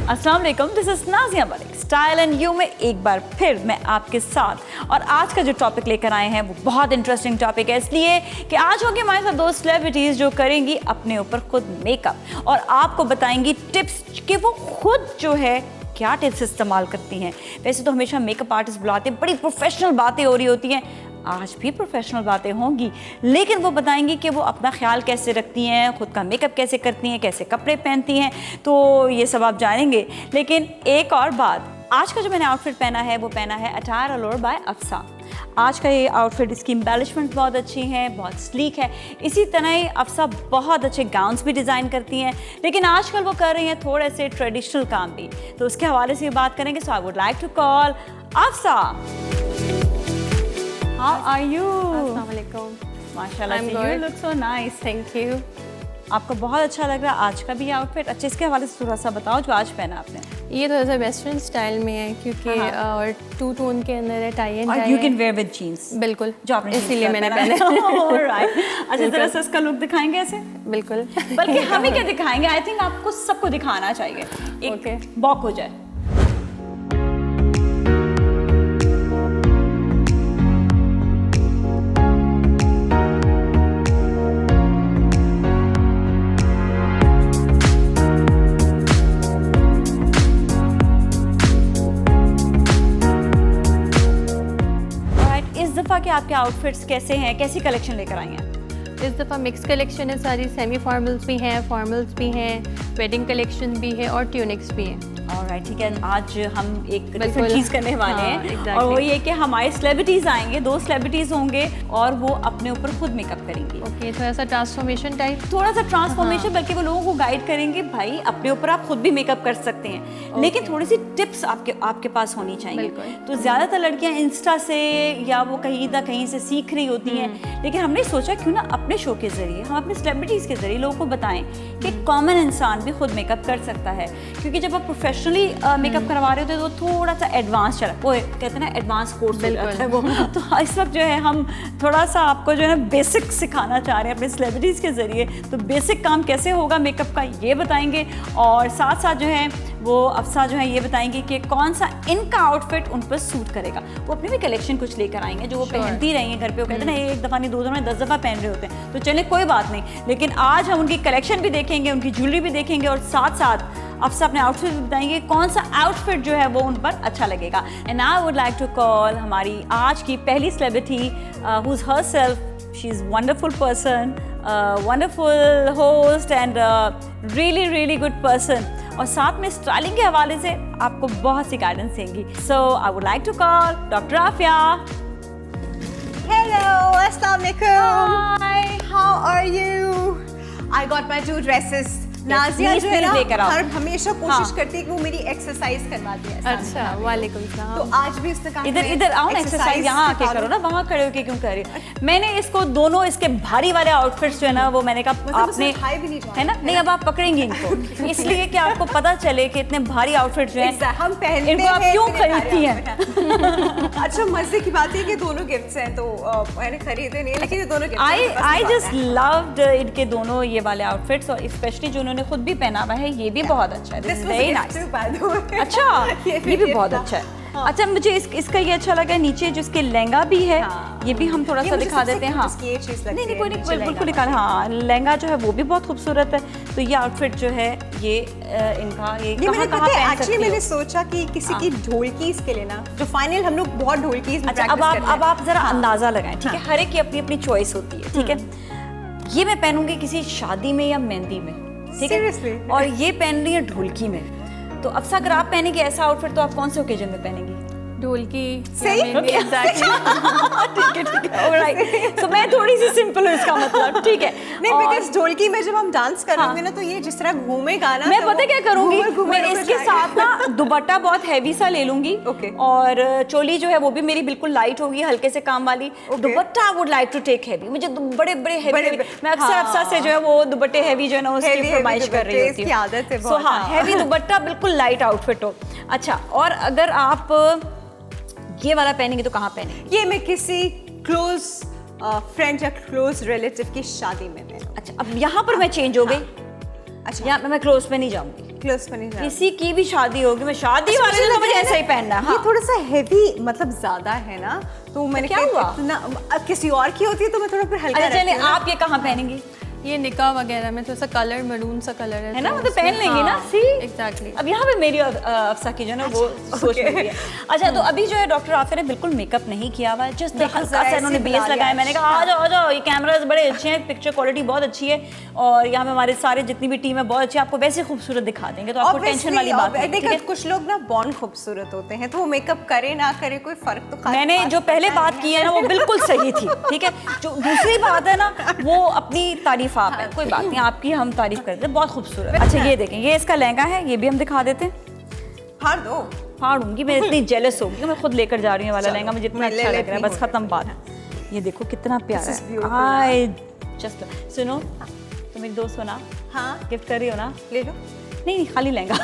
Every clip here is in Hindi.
अस्सलाम वालेकुम, this is Nazia Malik. Style and you में एक बार फिर मैं आपके साथ, और आज का जो टॉपिक लेकर आए हैं वो बहुत इंटरेस्टिंग टॉपिक है, इसलिए कि आज होंगे हमारे साथ दो सेलिब्रिटीज़ जो करेंगी अपने ऊपर खुद मेकअप और आपको बताएंगी टिप्स कि वो खुद जो है क्या टिप्स इस्तेमाल करती हैं। वैसे तो हमेशा मेकअप आर्टिस्ट बुलाते हैं, बड़ी प्रोफेशनल बातें हो रही होती हैं, आज भी प्रोफेशनल बातें होंगी, लेकिन वो बताएंगी कि वो अपना ख्याल कैसे रखती हैं, खुद का मेकअप कैसे करती हैं, कैसे कपड़े पहनती हैं, तो ये सब आप जानेंगे। लेकिन एक और बात, आज का जो मैंने आउटफिट पहना है वो पहना है अटायर अलोर बाय अफसा। आज का ये आउटफिट, इसकी एम्बेलिशमेंट बहुत अच्छी है, बहुत स्लीक है। इसी तरह ही अफसा बहुत अच्छे गाउन्स भी डिज़ाइन करती हैं, लेकिन आजकल वो कर रही हैं थोड़े से ट्रेडिशनल काम भी, तो उसके हवाले से बात करेंगे। So I would like to call Afsa. How are you? Assalamualaikum. माशाल्लाह, I'm you good. look so nice. Thank you. आपको बहुत अच्छा लग रहा है आज का भी ये आउटफिट। अच्छा, इसके हवाले से थोड़ा सा बताओ जो आज पहना आपने। ये थोड़ा सा वेस्टर्न स्टाइल में है क्योंकि और टू टोन के अंदर है, टाई एंड और डाई यू है। Can wear with jeans. बिल्कुल, जो आपने इसीलिए मैंने पहना है। ऑलराइट। अच्छा, जरा सा इसका लुक दिखाएंगे ऐसे। बिल्कुल। बल्कि हम ही क्या दिखाएंगे, आई थिंक आपको सबको दिखाना चाहिए, एक वॉक हो जाए। कि आपके आउटफिट्स कैसे हैं, कैसी कलेक्शन लेकर आई हैं? इस दफ़ा मिक्स कलेक्शन है सारी, सेमी फॉर्मल्स भी हैं, फॉर्मल्स भी हैं, वेडिंग कलेक्शन भी है और ट्यूनिक्स भी हैं। ऑलराइट, ठीक है। आज हम एक डिफरेंट चीज़ करने वाले हैं, और वो ये कि हमारे सेलिब्रिटीज़ आएंगे, दो सेलिब्रिटीज़ होंगे और वो अपने ऊपर खुद मेकअप करेंगी। ओके, थोड़ा सा ट्रांसफॉर्मेशन टाइप, थोड़ा सा ट्रांसफॉर्मेशन, बल्कि वो लोगों को गाइड करेंगे, भाई अपने ऊपर आप खुद भी मेकअप कर सकते हैं, लेकिन थोड़ी सी टिप्स आपके पास होनी चाहिए। तो ज़्यादातर लड़कियाँ इंस्टा से या वो कहीं ना कहीं से सीख रही होती हैं, लेकिन हमने सोचा क्यों ना अपने शो के ज़रिए हम अपने सेलिब्रिटीज़ के ज़रिए लोगों को बताएं कि कॉमन इंसान भी खुद मेकअप कर सकता है। क्योंकि जब आप प्रोफेशनली मेकअप करवा रहे होते हैं तो थोड़ा सा एडवांस चला, वो कहते हैं ना एडवांस कोर्स हो जाता है वो। तो इस वक्त जो है हम थोड़ा सा आपको जो है ना बेसिक सिखाना चाह रहे हैं अपने सेलिब्रिटीज़ के ज़रिए। तो बेसिक काम कैसे होगा मेकअप का ये बताएंगे, और साथ साथ जो है वो अफसा जो है ये बताएंगे कि कौन सा इनका आउटफिट उन पर सूट करेगा। वो अपनी भी कलेक्शन कुछ लेकर आएंगे जो वो पहनती रही हैं घर पे। वो कहते हैं ना एक दफ़ा नहीं, दो दफ़ा, 10 दफ़ा पहन रहे होते हैं, तो चले कोई बात नहीं, लेकिन आज हम उनकी कलेक्शन भी देखेंगे, उनकी ज्वेलरी भी देखेंगे, और साथ साथ अफसा अपने आउटफिट बताएंगे कौन सा आउटफिट जो है वो उन पर अच्छा लगेगा। And I would like to call हमारी आज की पहली celebrity who is herself, she is wonderful person, wonderful host and really really good person, और साथ में स्टाइलिंग के हवाले से आपको बहुत सी गाइडेंस देंगी। So I would like to call doctor Afiya. Hello, Assalamualaikum. Hi. How are you? I got my 2 dresses. Nazia जो है ना हमेशा कोशिश करती है कि वो मेरी एक्सरसाइज करवाती है। अच्छा, वालेकुम सलाम। तो आज भी उसने कहा इधर आओ ना, एक्सरसाइज यहाँ आके करो ना, वहाँ खड़े होके क्यों कर रही हो? मैंने इसको दोनों इसके भारी वाले आउटफिट्स जो है ना वो मैंने कहा आपने है ना, नहीं अब आप पकड़ेंगी इनको, इसलिए कि आपको पता चले कि इतने भारी आउटफिट्स जो हैं हम पहनते इनको आप क्यों खरीदती हैं? अच्छा, मजे की बात है कि दोनों गिफ्ट्स हैं, तो मैंने खरीदे नहीं, लेकिन ये दोनों गिफ्ट्स आई जस्ट लव्ड इनके दोनों ये वाले आउटफिट्स, और स्पेशली जो उन्होंने खुद भी पहना हुआ है ये भी बहुत अच्छा है। Very nice. अच्छा, ये भी बहुत अच्छा है। अच्छा, मुझे इसका ये अच्छा लगा, नीचे जो इसके लहंगा भी है, ये भी हम थोड़ा सा दिखा देते हैं। हाँ, नहीं कोई नहीं, बिल्कुल दिखा। हाँ, लहंगा जो है वो भी बहुत खूबसूरत है। तो ये आउटफिट जो है ये इनका ये कहाँ पहन सकती हो? मैंने सोचा कि किसी की ढोलकीज के लिए ना, जो फाइनल हम लोग बहुत ढोलकीज में प्रैक्टिस करते हैं। अब आप जरा अंदाजा लगाएं, ठीक है? हर एक की अपनी अपनी चॉइस होती है, ठीक है? ये मैं पहनूंगी किसी शादी में या मेहंदी में, ठीक है? और ये पहन रही है ढोलकी में। तो अफसा, अगर आप पहनेंगे ऐसा आउटफिट तो आप कौन से ओकेजन में पहनेंगी? ढोलकी। सही? एग्जैक्टली। ठीक है, ऑलराइट। तो मैं थोड़ी सी सिंपल हूँ इसका मतलब, ठीक है। नहीं, बिकॉज़ ढोलकी में जब हम डांस करेंगे ना तो ये जिस तरह घूमेगा ना, मैं तो पता क्या करूंगी, मैं होकर इसके जाएगा। साथ ना दुपट्टा बहुत हैवी सा ले लूंगी। Okay. और चोली जो है वो भी मेरी बिल्कुल लाइट होगी, हल्के से काम वाली। Dupatta would like to take heavy, मुझे बड़े बड़े हैवी, मैं अक्सर अफसा से जो है वो दुपट्टे हैवी जो है ना उसकी Heavy फरमाइश कर रही दुपट्टे, होती इसकी आदत है हूँ। बहुत, हाँ, हाँ। हैवी दुपट्टा, बिल्कुल लाइट आउटफिट हो। अच्छा, और अगर आप ये वाला पहनेंगे तो कहाँ पहनेंगे? ये मैं किसी क्लोज फ्रेंड या क्लोज रिलेटिव की शादी में पहनूं। अच्छा, अब यहाँ पर मैं चेंज हो गई। अच्छा, यहाँ पे मैं क्लोज पे नहीं जाऊंगी। क्लोज पे नहीं जाना। किसी की भी शादी होगी, मैं शादी वाले दिन तो मुझे ऐसा ही पहनना है। ये हाँ। थोड़ा सा हेवी मतलब ज्यादा है ना, तो मैंने क्या कहा हुआ? इतना, अब किसी और की होती है तो मैं थोड़ा फिर हल्का अच्छा चलिए, रखती हूँ ना। आप ये कहाँ पहनेंगी? ये निकाह वगैरह में थोड़ा सा कलर मरून सा कलर है ना, तो मतलब पहन उसमें- लेंगी ना, हाँ, सी एग्जैक्टली। अब यहाँ पे मेरी अफसा की जो है ना वो सोच रही है। अच्छा, तो अभी जो है डॉक्टर आफिया ने बिल्कुल मेकअप नहीं किया हुआ है, जस्ट देखो, हल्का जरा सा इन्होंने ऐसे बेस बुला लगाया। लिया। मैंने कहा आ जाओ, ये कैमरास बड़े अच्छे हैं, पिक्चर क्वालिटी बहुत अच्छी है, और यहाँ पे हमारे सारे जितनी भी टीम है बहुत अच्छी है, आपको वैसे खूबसूरत दिखा देंगे, तो आपको टेंशन वाली बात नहीं, ठीक देखो, है? कुछ लोग ना बॉर्न खूबसूरत होते हैं, तो वो मेकअप करे ना करे कोई फर्क तो खास मैंने जो पहले बात की है ना वो बिल्कुल सही थी, ठीक है? जो दूसरी बात है ना वो अपनी तारीफ आप है, कोई बात नहीं, आपकी हम तारीफ करते हैं, बहुत खूबसूरत। अच्छा, ये देखें, ये इसका लहंगा है, ये भी हम दिखा देते हैं। फाड़ दो। फाड़ूंगी, मैं इतनी जेलस होगी, मैं खुद लेकर जा रही हूँ वाला लहंगा, मुझे इतना मैं ले अच्छा लग लेती रहा है, बस हूँ। खत्म बात। ये देखो कितना प्यारा This is है। beautiful, आई जस्ट सुनो, तो मेरी दोस्त हो ना, हाँ, गिफ्ट कर रही हो ना? ले लो। नहीं, खाली लहंगा।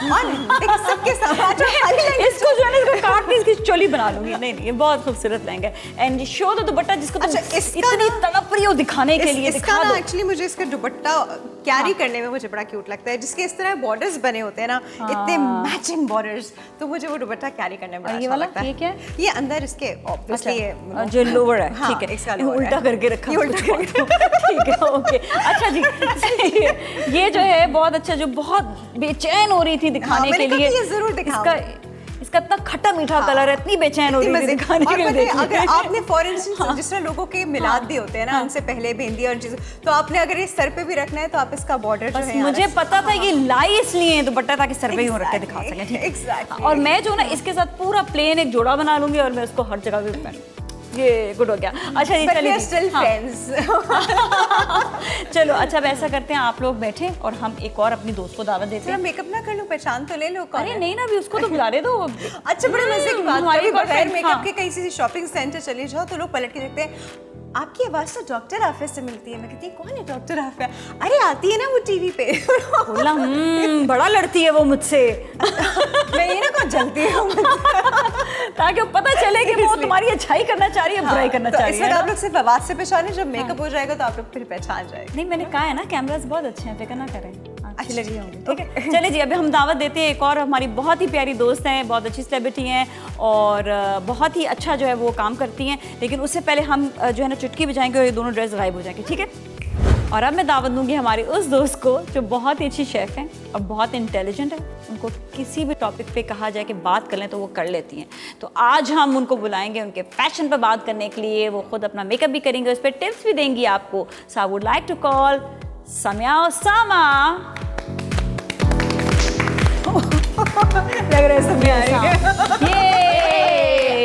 देखो, सबके साथ खाली लहंगा। इसको जो है ना, इसको काट के इसकी चोली बना लूंगी। नहीं, ये बहुत खूबसूरत लहंगा है, एंड शो द दुपट्टा जिसको तुम अच्छा, इसका इतनी ना- तड़प रही हो दिखाने के लिए, इसका दिखा ना दो। एक्चुअली मुझे इसका दुपट्टा कैरी करने में मुझे बड़ा क्यूट लगता है, जिसके इस तरह बॉर्डर्स बने होते हैं ना, इतने मैचिंग बॉर्डर्स, तो मुझे वो दुपट्टा कैरी करने में बड़ा और ये अच्छा वाला, लगता है। ये क्या है? ये अंदर इसके ऑब्वियसली अच्छा, जो लोअर है, हाँ, ठीक है, इसका ये lower उल्टा है। करके रखा, ये उल्टा छोड़ दो। ठीक है, ओके। अच्छा जी, सही है। ये जो है बहुत अच्छा, जो बहुत बेचैन हो रही थी दिखाने मैंने के कहा लिए, कि ये जरूर दिखाओ। इसका इतना खट्टा मीठा कलर है, इतनी बेचैन हो रही थी दिखाने और के लिए। पता है, देखिए। अगर आपने फॉर इंस्टेंस जिस तरह लोगों के मिलाद भी होते हैं ना, उनसे पहले बिंदी और चीज़, तो आपने अगर ये सर पे भी रखना है तो आप इसका बॉर्डर जो बस है यहाँ मुझे रख पता था ये लाई इसलिए दुपट्टा ताकि सर पे ही रख के दिखा Exactly, सकें, ठीक है? exactly. और मैं जो ना इसके साथ पूरा प्लेन एक जोड़ा बना लूंगी और मैं उसको हर जगह पे पहनूं। ये गुड हो गया। अच्छा जी, But we चलिए are जी, still हाँ। friends. चलो, अच्छा अब ऐसा करते हैं, आप लोग बैठे और हम एक और अपनी दोस्त को दावत देते थोड़ा हैं। मेकअप ना कर लो, पहचान तो ले लो कौन अरे है। नहीं ना, अभी उसको तो बुलाने दो। अच्छा, बड़े मजे की बात हमारी करी, बगैर girlfriend, मेकअप हाँ। के कहीं से शॉपिंग सेंटर चले जाओ तो लोग पलट के देखते हैं, आपकी आवाज तो डॉक्टर आफिया से मिलती है। मैं कहती हूँ, कौन है डॉक्टर आफिया? अरे आती है ना वो टीवी पे। बोला बड़ा लड़ती है वो मुझसे। मैं ये ना कौन जलती हूँ। ताकि वो पता चले कि वो तुम्हारी अच्छाई करना चाह रही है, बुराई करना तो चाह इस रही है वक्त ना? आप लोग सिर्फ आवाज से पहचाने, जब मेकअप हो जाएगा तो आप लोग फिर पहचान जाएंगे। नहीं, मैंने कहा है ना, कैमरास बहुत अच्छे हैं, फिक्र ना करें, अच्छी अच्छा, लग रही होंगी, ठीक है? चलिए जी, अभी हम दावत देते हैं एक और हमारी बहुत ही प्यारी दोस्त हैं, बहुत अच्छी सेलिब्रिटी हैं और बहुत ही अच्छा जो है वो काम करती हैं, लेकिन उससे पहले हम जो है ना चुटकी बजाएंगे और ये दोनों ड्रेस गायब हो जाएंगे, ठीक है? और अब मैं दावत दूंगी हमारी उस दोस्त को जो बहुत ही अच्छी शेफ़ हैं और बहुत इंटेलिजेंट है। उनको किसी भी टॉपिक पे कहा जाए कि बात कर लें तो वो कर लेती हैं। तो आज हम उनको बुलाएंगे उनके फैशन पर बात करने के लिए। वो खुद अपना मेकअप भी करेंगे, उस पर टिप्स भी देंगी आपको। So I would like to call Samiya Osama. लग रहा है समिया ये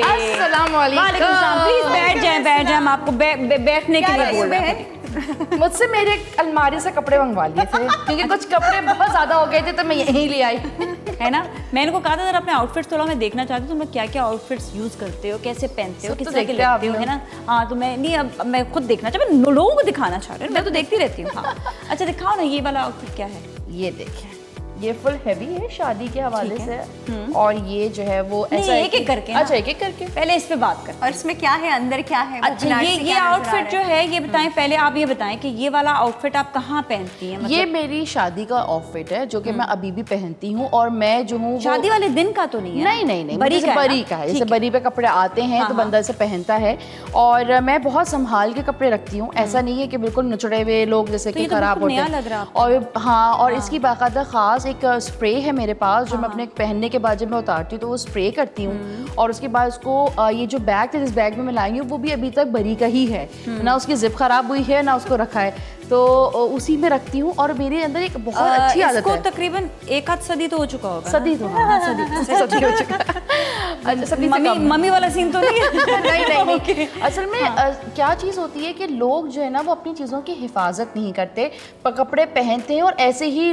अस्सलाम वालेकुम। वालेकुम सलाम। प्लीज बैठ जाएं, हम आपको बैठने के लिए बोल रहे हैं। मुझसे मेरे अलमारी से कपड़े मंगवा लिए थे क्योंकि कुछ कपड़े बहुत ज्यादा हो गए थे तो मैं यहीं ले आई। है ना, मैंने इनको कहा था जरा अपने आउटफिट्स थोड़ा मैं देखना चाहती हूँ, तुम लोग क्या क्या आउटफिट्स यूज करते हो, कैसे पहनते हो, सब किस तो तरह के देखते हैं लगते हो, आप है ना? हाँ, तो मैं नहीं, अब मैं खुद देखना चाहती हूँ, मैं लोगों को दिखाना चाह रही हूँ, मैं तो देखती रहती हूँ। हाँ, अच्छा दिखाओ ना, ये वाला आउटफिट क्या है? ये देखें, ये फुल हैवी है शादी के हवाले ठीक से है। और ये जो है वो नहीं, ऐसा है एक-एक कि- करके ना। अच्छा, एक एक करके पहले इस पे बात करते हैं। और इसमें क्या है, अंदर क्या है? वो अच्छा, बनारसी ये क्या नजर आ आउटफिट रहा जो है ये बताएं, पहले आप ये बताएं कि ये वाला आउटफिट आप कहाँ पहनती हैं? ये मेरी शादी का आउटफिट है जो कि मैं अभी भी पहनती हूँ और मैं जो हूँ वो- शादी वाले दिन का तो नहीं है? नहीं बरी जैसे का है बरी ना? का है, ठीक जैसे बरी पे कपड़े आते हैं तो हाँ, बंदा इसे पहनता है और मैं बहुत संभाल के कपड़े रखती हूँ। ऐसा नहीं है कि बिल्कुल नुचड़े हुए लोग जैसे तो कि ये तो खराब बिल्कुल होते नया हैं। लग रहा है आपको। और हाँ, और इसकी बाकायदा खास एक स्प्रे है मेरे पास जो मैं अपने पहनने के बाद जब मैं उतारती हूँ तो वो स्प्रे करती हूँ और उसके बाद उसको ये जो बैग थे जिस बैग में मैं लाई हूँ वो भी अभी तक बरी का ही है, ना उसकी जिप खराब हुई है ना उसको रखा है, तो उसी में रखती हूँ। और मेरे अंदर एक बहुत अच्छी आदत इसको है। तकरीबन एक आध सदी तो हो चुका होगा ना? सदी तो हाँ, सदी हो चुका है। अच्छा सब चीज़ें कम। मम्मी वाला सीन तो नहीं है? नहीं असल में क्या चीज़ होती है कि लोग जो है ना वो अपनी चीज़ों की हिफाजत नहीं करते, कपड़े पहनते हैं और ऐसे ही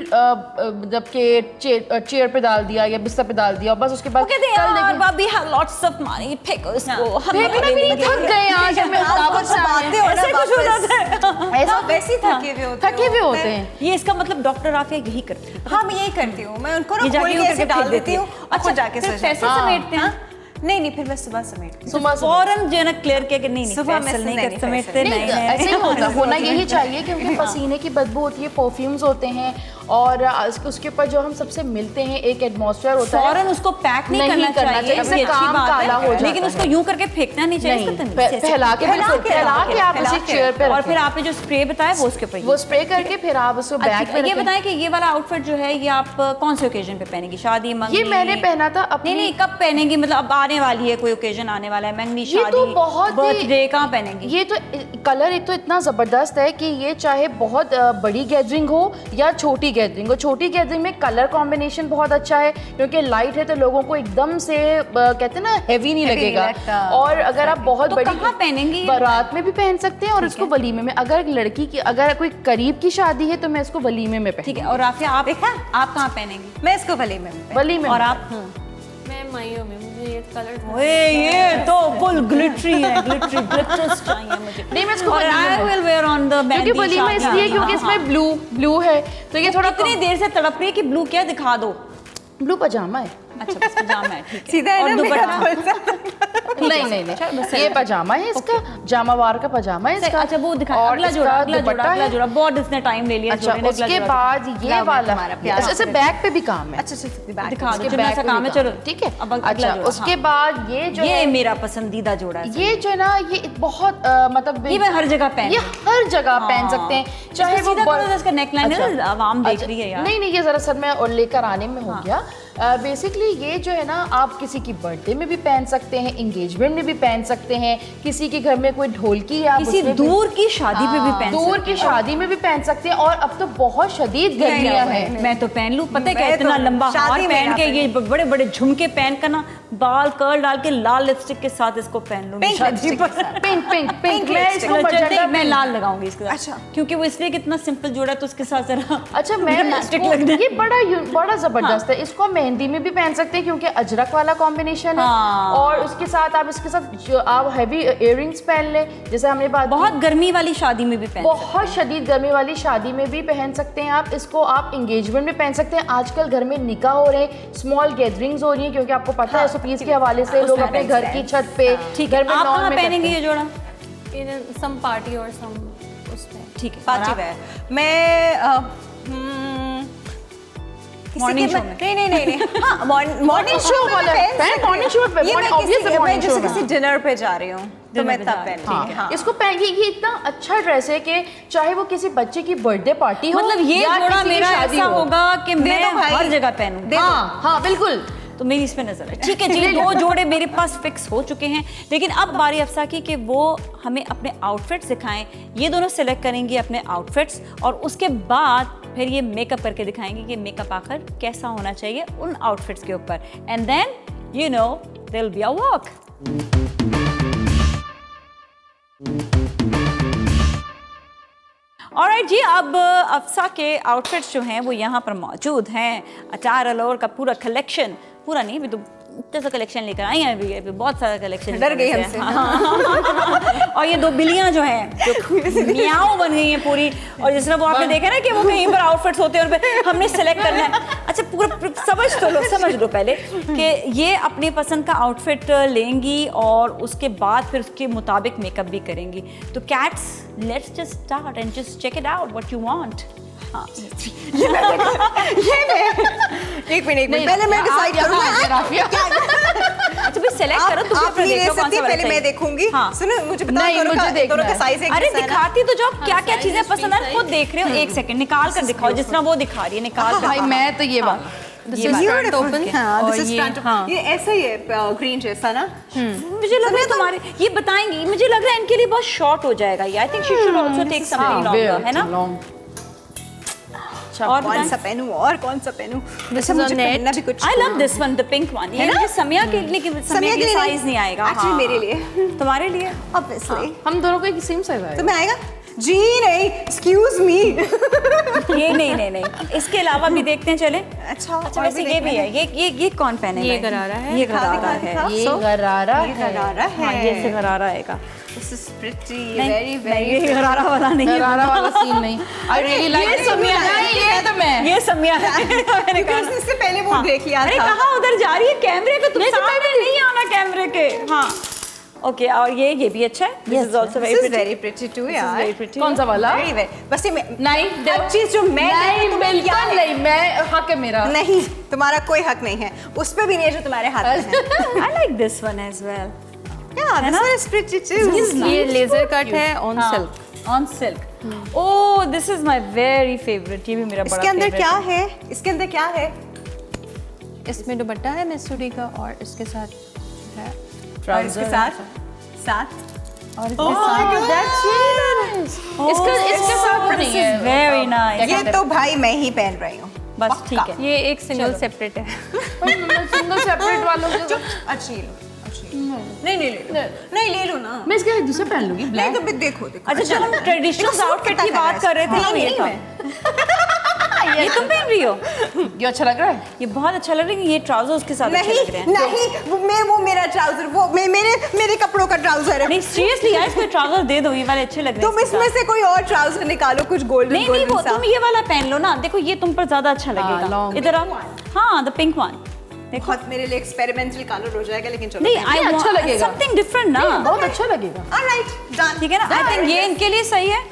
जबकि चेयर पे डाल दिया या बिस्तर पे डाल दिया और बस उसके बाद वो कहते हैं यार भाभी लॉट्स ऑफ मनी फेंको इसको, हम फेंकना भी नहीं, थक गए आज हमें उतावल से आए हैं। ऐसे कुछ हो जाता है। ऐसा वैसे ही थके हुए होते हैं। ये इसका मतलब डॉक्टर राफिया यही करती है। हाँ मैं यही करती हूँ, मैं उनको ना ये जाके खोल के ऊपर ऐसे के डाल फेंक देती हूँ और खुद जाके फिर सो पैसे जाती हूँ। समेटते हैं। नहीं फिर मैं सुबह समेटती हूँ। सुबह फौरन जो है ना क्लियर किया कि नहीं सुबह पैसे में नहीं नहीं, कर समेटते नहीं, नहीं ऐसे ही होना यही चाहिए क्योंकि पसीने की बदबू होती है, परफ्यूम्स होते हैं और उसके ऊपर जो हम सबसे मिलते हैं एक एटमॉस्फेयर होता है। फौरन उसको पैक नहीं करना चाहिए, इससे ये अच्छी काम बात काला हो है, जाता लेकिन है। उसको यूं करके फेंकना नहीं चाहिए, इसको तमीज से ऐसे फैला के आप उसी चेयर पे और फिर आपने जो स्प्रे बताया वो उसके ऊपर वो स्प्रे करके फिर आप उसको बैग पे ये रखें। बताएं कि ये वाला आउटफिट जो है ये आप कौन से ओकेजन पे पहनेंगी? शादी, मंगनी? ये मैंने पहना था अपनी नहीं कब पहनेंगी, मतलब अब आने वाली है कोई ओकेजन आने वाला है, मंगनी, ये शादी, तो बहुत ही- बर्थडे, कहाँ पहनेंगी? ये तो कलर एक तो इतना ज़बरदस्त है कि ये चाहे बहुत बड़ी गैदरिंग हो या छोटी गैदरिंग हो, छोटी गैदरिंग में कलर कॉम्बिनेशन बहुत अच्छा है क्योंकि लाइट है तो लोगों को एकदम से कहते हैं ना हैवी नहीं लगेगा। और अगर आप बहुत तो बड़ी कहाँ पहनेंगी? बारात में भी पहन सकते हैं और इसको वलीमे में, अगर लड़की की अगर कोई करीब की शादी है तो मैं इसको वलीमे में ठीक पहन। है। और राफिया आप कहाँ पहनेंगी? मैं इसको भले में वलीमे और में। आप? मैं माइयों में, मुझे ये कलर ओए ये तो फुल ग्लिटरी है, ग्लिटर्स चाहिए मुझे। नहीं मैं इसको और वलीमे आई में- विल वेयर ऑन द क्योंकि वलीमा इसलिए क्योंकि इसमें ब्लू है तो ये थोड़ा इतनी देर से तड़प रही है कि ब्लू क्या दिखा दो। ब्लू पजामा है। अच्छा बस पजामा है, ठीक है। सीधा है और ना दुपट्टा? नहीं ये पजामा है इसका, जामावार का पजामा है इसका। अच्छा वो दिखा, और अगला जोड़ा, इसका अगला जोड़ा, दुपट्टा अगला है। जोड़ा, बहुत इसने टाइम ले लिया अच्छा जोड़ने, अगला उसके जोड़ा। बाद ये वाला प्यारा ऐसे बैक पे भी काम है। अच्छा दिखा दो, उसके जितना बैक सा पे काम भी है, चलो ठीक है। अब अगला अच्छा जोड़ा, उसके हाँ। बाद ये जो ये है मेरा पसंदीदा जोड़ा है। ये जो है ना ये बहुत मतलब ये मैं हर जगह पहन, ये हर जगह पहन सकते हैं चाहे वो इसका नेकलाइन है ना, आवाम देख रही है यार। नहीं ये जरा सर मैं और लेकर आने में हो गया। बेसिकली ये जो है ना आप किसी की बर्थडे में भी पहन सकते हैं, एंगेजमेंट में भी पहन सकते हैं, किसी के घर में कोई ढोलकी या किसी दूर की शादी पे भी पहन दूर की शादी में भी पहन सकते हैं। और अब तो बहुत शदीद गर्मियां हैं। मैं तो पहन लूं, पता है क्या, मैं इतना तो लंबा शादी हार में पहन ना के ये बड़े बड़े झुमके पहन कर ना, बाल कर्ल डाल के लाल लिपस्टिक के साथ इसको पहन लूं पिंक शादी लिपस्टिक पर। के साथ। पिंक पिंक पिंक मैं lipstick। इसको चलो, चलते magenta ही मैं pink। लाल लगाऊंगी इसके साथ। अच्छा। क्योंकि वो इसलिए कितना सिंपल जोड़ा है तो उसके साथ जरा अच्छा मैं लिपस्टिक इसको- लगना है। ये बड़ा जबरदस्त है। इसको मेहंदी में भी पहन सकते हैं क्योंकि अजरक वाला कॉम्बिनेशन है। हाँ। और उसके साथ आप इसके साथ जो आप हैवी इयररिंग्स पहन ले, जैसे हमने बात की। बहुत गर्मी वाली शादी में भी पहन बहुत शदीद गर्मी वाली शादी में भी पहन सकते हैं आप इसको। आप एंगेजमेंट में पहन सकते हैं। आजकल घर में निकाह हो रहे हैं, स्मॉल गैदरिंग्स हो रही हैं क्योंकि आपको पता है SOPs के हवाले से लोग अपने घर की छत पे ठीक है। घर में आप lawn कहाँ में पहनेंगे करते ये जोड़ा? इन सम पार्टी और सम उसमें। ठीक है। पार्टी और आप? वेयर मैं Morning show में। नहीं हाँ मॉर्निंग शो वाला है, morning show पे, obviously मैं morning जैसे show में। किसी डिनर पे जा रही हूँ तो Dinner मैं पे तब जा रही पहनती हूँ, हूँ। हाँ। इसको पहन ये इतना अच्छा ड्रेस है कि चाहे वो किसी बच्चे की बर्थडे पार्टी हो मतलब ये या जोड़ा किसी की मेरा शादी ऐसा हो। होगा कि मैं दो भाई। हर जगह पहनूं। हाँ बिल्कुल। तो मेरी इस पे नजर है। ठीक है जी, 2 जोड़े मेरे पास फिक्स हो चुके हैं, लेकिन अब बारी अफसा की कि वो हमें अपने आउटफिट्स दिखाएं। ये दोनों सेलेक्ट करेंगी अपने आउटफिट्स और उसके बाद फिर ये मेकअप करके दिखाएंगे कि मेकअप आखिर कैसा होना चाहिए उन आउटफिट्स के ऊपर। And then you know there will be a walk. Alright ji, अब अफसा के आउटफिट्स जो हैं वो यहाँ पर मौजूद हैं। अचार अलोर का पूरा कलेक्शन, पूरा नहीं अभी तो जैसा कलेक्शन लेकर आई हैं, अभी बहुत सारा कलेक्शन डर गई हमसे। और ये 2 बिल्लियाँ जो हैं जो मियाओ बन गई हैं पूरी, और जिस तरह वो आपने देखा ना कि वो कहीं पर आउटफिट्स होते हैं और फिर हमने सेलेक्ट करना है। अच्छा पूरा समझ लो पहले कि ये अपनी पसंद का आउटफिट लेंगी और उसके बाद फिर उसके मुताबिक मेकअप भी करेंगी। तो cats, let's just start and just check it out what you want. हाँ एक मिनट पहले मैं डिसाइड करूँगा। अच्छा भाई सेलेक्ट करो, तुम आप अपना नहीं ले देखो कौन सकती, सा वाला पहले मैं चाहिए। देखूंगी। हाँ। सुनो मुझे बताओ नहीं, दोनों मुझे का देखना दोनों का है। साइज एक अरे जैसा है ना? दिखाती तो जो क्या क्या size चीजें is पसंद है free खुद size। देख रहे हो। एक सेकंड निकाल कर दिखाओ जिस तरह वो दिखा रही है, निकाल कर। भाई मैं तो ये बात This ये is बात। front open हाँ, और this is ये front- हाँ। ये ऐसा ही है ग्रीन जैसा ना। मुझे लग रहा है तुम्हारे ये बताएंगी, मुझे लग रहा है इनके लिए बहुत शॉर्ट हो जाएगा ये। I think she should also take something longer, है ना? अच्छा, और कौन सा पहनूं और कौन सा पहनूं? अच्छा is a मुझे net. पहनना भी कुछ। I love this one, the pink one. ये मुझे समिया के लिए, समिया के लिए साइज नहीं आएगा। एक्चुअली हाँ। मेरे लिए, तुम्हारे लिए ऑब्वियसली। हम दोनों को एक सेम साइज आएगा। तुम्हें आएगा? जी नहीं, एक्सक्यूज मी। ये नहीं, इसके अलावा भी देखते हैं चले। अच्छा वैसे ये भी है, ये कौन पहनेगा? ये गरारा है। ये गरारा है, ये गरारा ये है। गरारा हाँ, है। ये से गरारा आएगा। This is pretty, नहीं, very, नहीं, very ये गरारा वाला नहीं है। गरारा वाला सीन नहीं। I really like ये it। समिया है। नहीं, ये तो मैं। ये समिया है। मैंने क्योंकि उसने इससे पहले वो देख लिया अरे था। कहाँ उधर जा रही है कैमरे के? तुम सामने नहीं आना कैमरे के। हाँ ओके, और ये भी अच्छा है। This is also This is very pretty too यार। very pretty. कौन सा वाला? Very, very. बस ये नहीं, हर चीज जो मैं नहीं, तुम्हें बिल्कुल याद है। नहीं, मैं हक है मेरा। नहीं, तुम्हारा कोई हक नहीं है उस पे भी नहीं है जो तुम्हारे हाथ में है। I like this one as well. Yeah, this one is pretty too. ये लेजर कट है on silk. On silk. Oh this is my very favourite. ये भी मेरा बड़ा इसके अंदर favorite क्या है। है? इसके अंदर क्या है? इसमें दुपट्टा है मिसूरी का और इसके साथ है और इसके साथ और Oh my God, that's really nice. इसके साथ नहीं है। Very nice. ये तो भाई मैं ही पहन रही हूँ। बस ठीक है। ये एक सिंगल सेपरेट है। सिंगल सेपरेट वालों के अच्छी लो, अच्छी लो। नहीं ले लो, नहीं ले लो ना। मैं इसके दूसरे पहन लूंगी नहीं ब्लैक। तो भी देखो देखो। अच्छा जब हम ट्रेडिशनल आउटफिट की बात कर रहे थे ना, ये था। ये तुम पहन रही हो? ये अच्छा लग रहा है। ये बहुत अच्छा लग रहा है। ये ट्राउजर्स के साथ अच्छे नहीं लग रहे हैं। नहीं, वो मेरा ट्राउजर, वो मेरे कपड़ों का ट्राउजर है। नहीं सीरियसली यार, इसमें ट्राउजर दे दो, ये वाले अच्छे लग रहे हैं। तुम इसमें से कोई और ट्राउजर निकालो, कुछ गोल्डन नहीं नहीं, वो तुम ये वाला पहन लो ना। देखो ये तुम पर ज्यादा अच्छा लगेगा। long इधर आओ। हाँ द पिंक वन। देखो बहुत मेरे लिए एक्सपेरिमेंटल कलर हो जाएगा, लेकिन चलो। नहीं आई अच्छा लगेगा। समथिंग डिफरेंट ना। बहुत अच्छा लगेगा। Alright, done. ठीक है ना? आई थिंक ये इनके लिए सही है।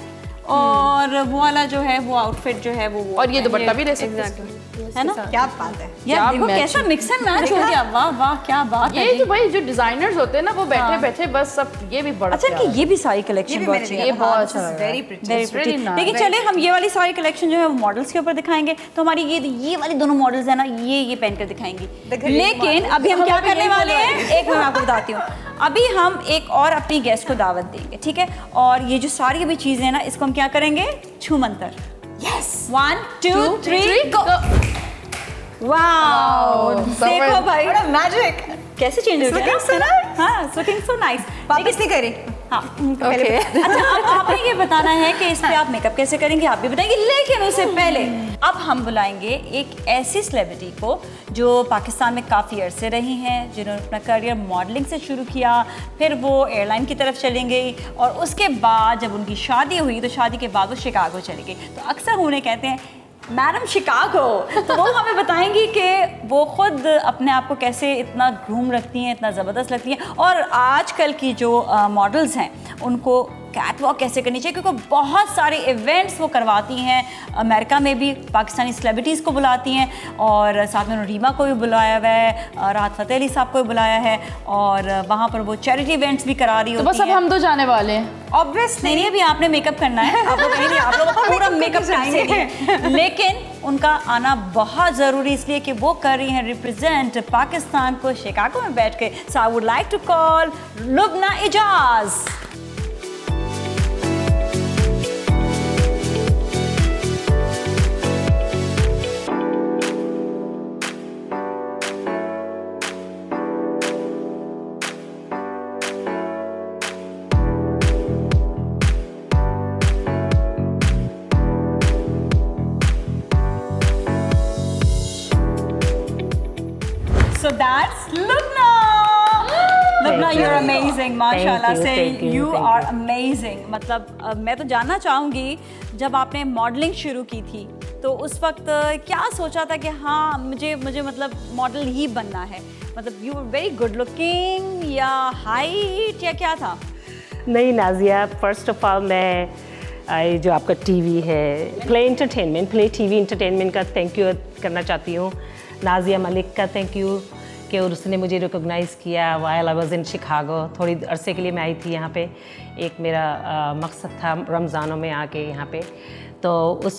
और वो वाला जो है, वो आउटफिट जो है वो और ये दुपट्टा भी ले सकते Exactly. है ना? क्या बात है। यार क्या देखो कैसा matching। मिक्स एंड मैच हो गया। वाह वाह क्या बात है ये जी। जो भाई जो डिजाइनर्स होते हैं ना, वो बैठे बैठे बस सब ये भी बड़ा अच्छा प्यारा कि है। ये भी सारी ये कलेक्शन भी बहुत मैंने अच्छी देखा है। ये बहुत हाँ, अच्छा this is लग रहा है। very pretty। Very It's really pretty। nice। लेकिन चले हम ये वाली सारी कलेक्शन जो है वो मॉडल्स के ऊपर दिखाएंगे। तो हमारी ये वाली दोनों मॉडल्स है ना, ये पहनकर दिखाएंगी। घरेलू लेकिन अभी हम क्या करने वाले हैं, एक मैं आपको बताती हूँ। अभी हम एक और अपनी गेस्ट को दावत देंगे, ठीक है? और ये जो सारी अभी चीजें हैं ना, इसको हम क्या करेंगे? छू मंतर। यस। 1 2 3 गो। वाओ देखो भाई बड़ा मैजिक। कैसे चेंज हो गया looking so ना? nice। हाँ लुकिंग सो नाइस। वापस नहीं करी। हाँ ओके। अच्छा अब आपने ये बताना है कि इस पे आप मेकअप कैसे करेंगे, आप भी बताएंगे। लेकिन उससे पहले अब हम बुलाएंगे एक ऐसी सेलिब्रिटी को जो पाकिस्तान में काफ़ी अरसे रही हैं, जिन्होंने अपना करियर मॉडलिंग से शुरू किया, फिर वो एयरलाइन की तरफ चली गई और उसके बाद जब उनकी शादी हुई तो शादी के बाद वो शिकागो चली गई। तो अक्सर उन्हें कहते हैं मैडम शिकागो। तो वो हमें बताएंगी कि वो खुद अपने आप को कैसे इतना ग्रूम रखती हैं, इतना ज़बरदस्त लगती हैं, और आजकल की जो मॉडल्स हैं उनको कैट वॉक कैसे करनी चाहिए, क्योंकि बहुत सारे इवेंट्स वो करवाती हैं। अमेरिका में भी पाकिस्तानी सेलिब्रिटीज़ को बुलाती हैं और साथ में उन्होंने रीमा को भी बुलाया हुआ है, राहत फ़तेह अली साहब को भी बुलाया है, और वहाँ पर वो चैरिटी इवेंट्स भी करा रही तो होती बस अब हैं। हम दो जाने वाले हैं। ऑब्वियस नहीं अभी आपने मेकअप करना है, आप लोग कहीं नहीं, आप लोग पूरा मेकअप जाएंगे। लेकिन उनका आना बहुत ज़रूरी इसलिए कि वो कर रही हैं रिप्रेजेंट पाकिस्तान को शिकागो में बैठ के। So I would like to call Lubna Ijaz. So that's Lubna. Lubna, you're amazing. माशाल्लाह से you are amazing. मतलब मैं तो जानना चाहूँगी, जब आपने मॉडलिंग शुरू की थी तो उस वक्त क्या सोचा था कि हाँ मुझे मतलब मॉडल ही बनना है? मतलब you were very good looking या हाइट या क्या था? नहीं नाजिया, फर्स्ट ऑफ ऑल मैं जो आपका टीवी है प्ले टीवी इंटरटेनमेंट का थैंक यू करना चाहती हूँ। नाजिया मलिक का थैंक यू कि उसने मुझे रिकॉग्नाइज़ किया while I was in Chicago. थोड़ी अरसे के लिए मैं आई थी यहाँ पे, एक मेरा मकसद था रमज़ानों में आके यहाँ पे, तो उस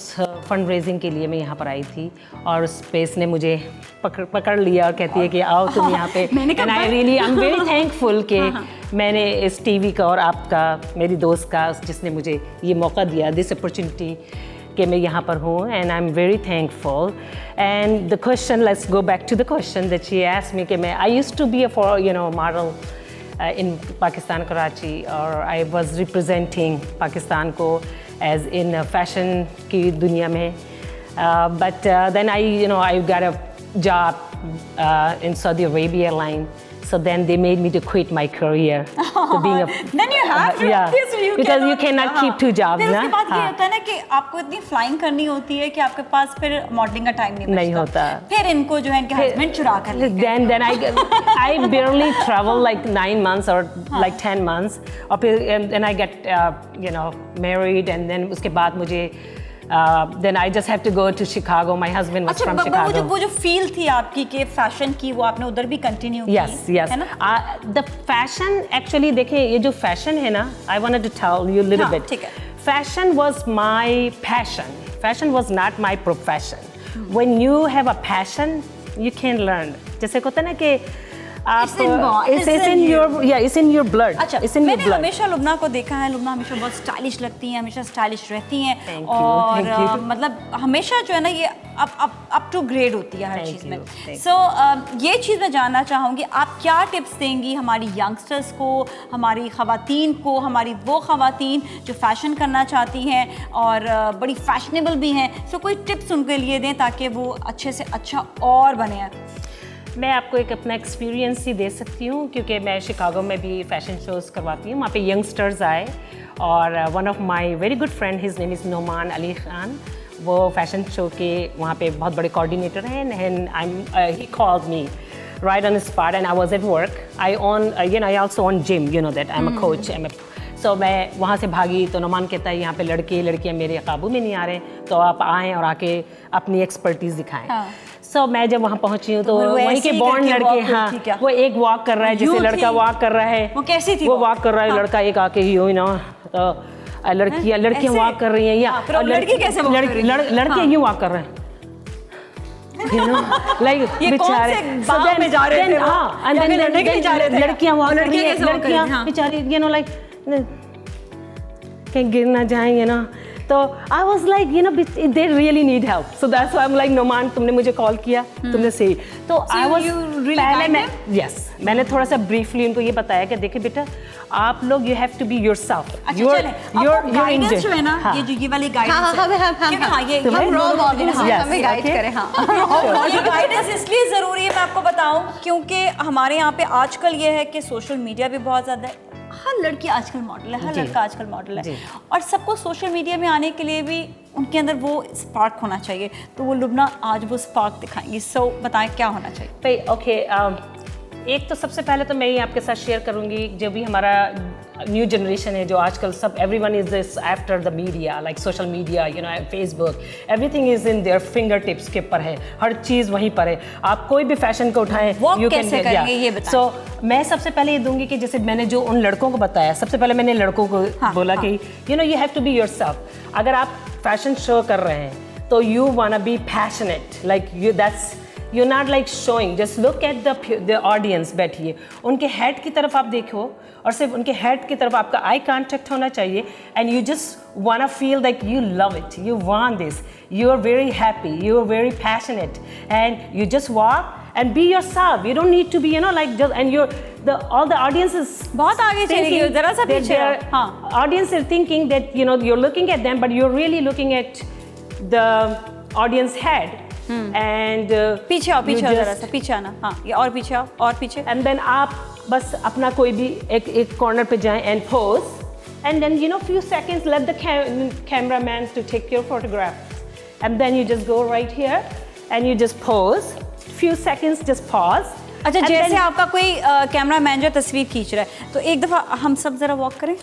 फंड रेजिंग के लिए मैं यहाँ पर आई थी और उस स्पेस ने मुझे पकड़ लिया और कहती है कि आओ तुम यहाँ पे। And I really I am very thankful कि मैंने इस टीवी का और आपका, मेरी दोस्त का, जिसने मुझे ये मौका दिया, दिस अपॉर्चुनिटी कि मैं यहाँ पर हूँ, and I'm very thankful. And the question, let's go back to the question that she asked me कि I used to be a model in Pakistan, Karachi, or I was representing Pakistan को as in fashion की दुनिया में. But then I got a job in Saudi Arabia Airlines. So then they made me to quit my career to being a Then you have to, yeah, obviously, because you cannot keep two jobs. फिर ना उसके बाद ये हाँ, होता है ना कि आपको इतनी फ्लाइंग करनी होती है कि आपके पास फिर मॉडलिंग का टाइम नहीं होता। फिर इनको जो है इनके हस्बैंड चुरा कर लेते हैं। then I barely travel like 9 months or like 10 months. और फिर and then I get married, and then उसके बाद मुझे then I just have to go to Chicago. My husband was from Chicago. वो जो फील थी आपकी कि फैशन की वो आपने उधर भी कंटिन्यू की Yes. है ना? The fashion actually देखिए ये जो fashion है ना, I wanted to tell you a little हाँ, bit. ठीक है। Fashion was my passion. Fashion was not my profession. When you have a passion, you can learn. जैसे होता है ना कि आप it's in your blood. अच्छा, it's in your मैंने blood. हमेशा लुबना को देखा है, लुबना हमेशा बहुत स्टाइलिश लगती हैं, हमेशा स्टाइलिश रहती हैं। Thank you, और thank you. मतलब हमेशा जो है ना ये अप टू ग्रेड होती है हर Thank चीज़ में। you, thank सो ये चीज़ मैं जानना चाहूँगी, आप क्या टिप्स देंगी हमारी यंगस्टर्स को, हमारी ख़वातीन को, हमारी वो ख़वातीन जो फैशन करना चाहती हैं और बड़ी फैशनेबल भी हैं, सो कोई टिप्स उनके लिए दें ताकि वो अच्छे से अच्छा और बने। मैं आपको एक अपना एक्सपीरियंस ही दे सकती हूँ, क्योंकि मैं शिकागो में भी फैशन शोज़ करवाती हूँ। वहाँ पे यंगस्टर्स आए और one of my very good friend, his name is Noman Ali Khan, वो फैशन शो के वहाँ पे बहुत बड़े कोऑर्डिनेटर हैं, and he called me right on the spot, and I was at work. I also own gym, that I'm a coach. So मैं वहाँ से भागी तो नोमान कहता है यहाँ पे लड़कियाँ मेरे काबू में नहीं आ रहे, तो आप आएँ और आके अपनी एक्सपर्टीज़ दिखाएं। So मैं जब वहाँ पहुँची हूँ तो वहीं के बॉन्ड लड़के, हाँ, वो एक वॉक कर रहा है जैसे लड़का वॉक कर रहा है, वो कैसी थी? वो वॉक कर रहा है लड़का एक आके तो लड़कियाँ वॉक कर रही हैं, या लड़की कैसे वॉक कर रही है? लड़के यूँ वॉक कर रहे हैं, like बेचारे लड़कियां वॉक कर रही हैं, लड़कियां बेचारी like कहीं गिर ना जाएं, तो I was like they really need help, so that's why I'm like Noman तुमने मुझे कॉल किया, तुमने सही, तो I was पहले मैं मैंने थोड़ा सा ब्रीफली उनको ये बताया कि देखिए बेटा आप लोग you have to be yourself. Guidance जो है ना, ये वाली गाइडेंस हमें गाइड करें। ये गाइडेंस इसलिए ज़रूरी है, मैं आपको बताऊं, क्योंकि हमारे यहाँ पे आजकल ये है कि सोशल मीडिया भी बहुत ज़्यादा है, हर लड़की आजकल मॉडल है, हर लड़का आजकल मॉडल है, और सबको सोशल मीडिया में आने के लिए भी उनके अंदर वो स्पार्क होना चाहिए, तो वो लुबना आज वो स्पार्क दिखाएंगी। सो बताएं क्या होना चाहिए? ओके, एक तो सबसे पहले तो मैं ये आपके साथ शेयर करूँगी, जो भी हमारा न्यू जनरेशन है, जो आजकल सब everyone is this after the media, like social media, Facebook, everything is in their finger tips के पर है, हर चीज़ वहीं पर है, आप कोई भी फैशन को उठाएं, यू कैन। सो मैं सबसे पहले ये दूंगी कि जैसे मैंने जो उन लड़कों को बताया, सबसे पहले मैंने लड़कों को बोला कि you have to be yourself. अगर आप फैशन शो कर रहे हैं तो you wanna be passionate, like you're not like showing, just look at the audience बैठिए, उनके हेड की तरफ आप देखो और सिर्फ उनके हेड की तरफ आपका आई कांटेक्ट होना चाहिए, and you just wanna feel like you love it, you want this, you are very happy, you are very passionate, and you just walk and be yourself. You don't need to be like just, and all the audience is बहुत आगे चली गई, जरा सा पीछे। हाँ, audience is thinking that you're looking at them, but you're really looking at the audience head. And पीछे आओ जरा सा, पीछे आना, हाँ, ये और पीछे आओ, और पीछे, and then आप बस अपना कोई भी एक कॉर्नर पे जाएं and pose, and then few seconds let the cameraman to take your photograph, and then you just go right here and you just pose, few seconds just pause. अच्छा, जैसे आपका कोई कैमरामैन जो तस्वीर खींच रहा है, तो एक दफा हम सब जरा वॉक करें।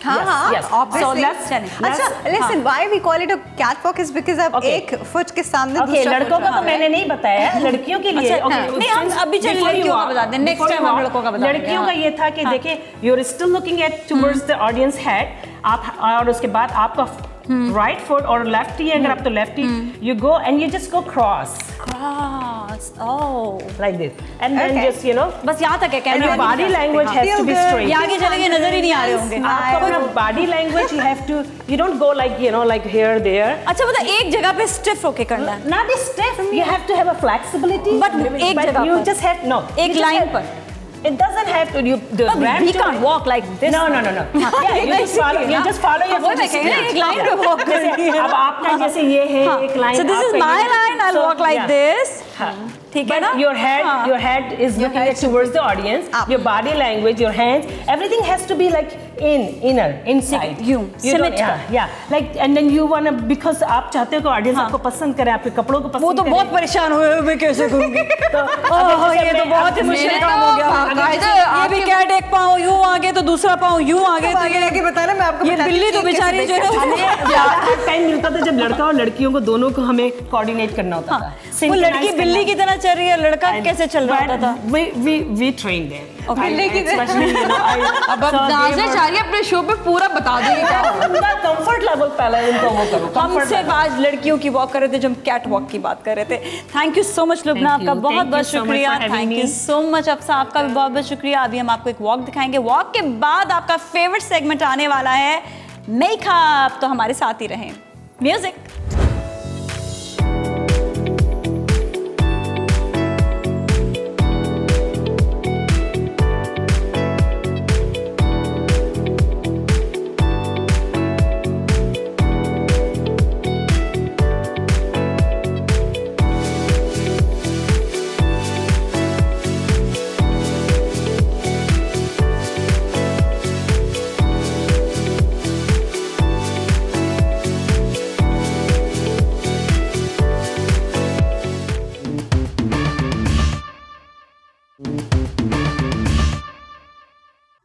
Listen, why we call it a catwalk is because आप एक फुट के सामने दूसरा लड़कों का तो मैंने नहीं बताया, लड़कियों के लिए नहीं, हम अभी चलिए लड़कियों का बता दें, नेक्स्ट टाइम हम लड़कों का बता देंगे। लड़कियों का ये था कि देखिए you're still looking at towards the audience head, आप और उसके बाद आपका राइट फुट और लेफ्टी है, अगर आप तो lefty, you go and you just go cross, oh like this, and then Okay. just, you know, बस यहाँ तक है and camera your body language has to be straight. ये आगे चलेंगे नजर ही नहीं आ रहे होंगे आपको अपना body language, you have to, you don't go like, you know, like here, there. अच्छा मतलब एक जगह पे स्टिफ होके करना है Not stiff. You have to have a flexibility. But एक जगह you पर। just have no. एक you just line have- पर। It doesn't have to. You the But ramp we to- can't walk like this. No. Yeah, you just follow. You just follow your वो मैं कह रही हूँ, एक line पे walk करनी है। अब आपका जैसे ये है एक line. So this is आपका my ये- line. I'll So, walk like yeah. this. हाँ. ठीक है But ना? your head is looking towards the audience. Up. Your body language, your hands, everything has to be like inner, inside. यूं, You don't, symmetrical. yeah. Like, and then you wanna, because आप चाहते हो कि audience आपको पसंद करे, आपके कपड़ों को पसंद वो तो करे। बहुत परेशान हुए मैं कैसे करूँगी ओह ये तो बहुत ही मुश्किल काम हो गया ये भी कैट एक पाँव यूं आगे तो दूसरा पाँव यूं आगे तो आगे आगे बताना मैं आपको ये बताती बिल्ली हूँ तो कि कैसे बेचारी जो है हमें टाइम मिलता था जब लड़का और लड़कियों को दोनों को हमें कोऑर्डिनेट करना होता था वो लड़की बिल्ली की तरह चल रही है लड़का कैसे चल रहा होता था we trained them बिल्ली की तरह। especially you know अब नाज़िया चाह रही है अपने शो पे पूरा बता देंगे क्या उनका कंफर्ट लेवल पहले उनको वो करो हम सिर्फ आज लड़कियों की वॉक कर रहे थे जो हम कैट वॉक की बात कर रहे थे thank you so much Lubna Thank you. आपका बहुत Thank बहुत you so much शुक्रिया for having thank you me. So much Afsa आपका भी बहुत बहुत शुक्रिया अभी हम आपको एक वॉक दिखाएंगे वॉक के बाद आपका फेवरेट सेगमेंट आने वाला है मेकअप तो हमारे साथ ही रहें म्यूजिक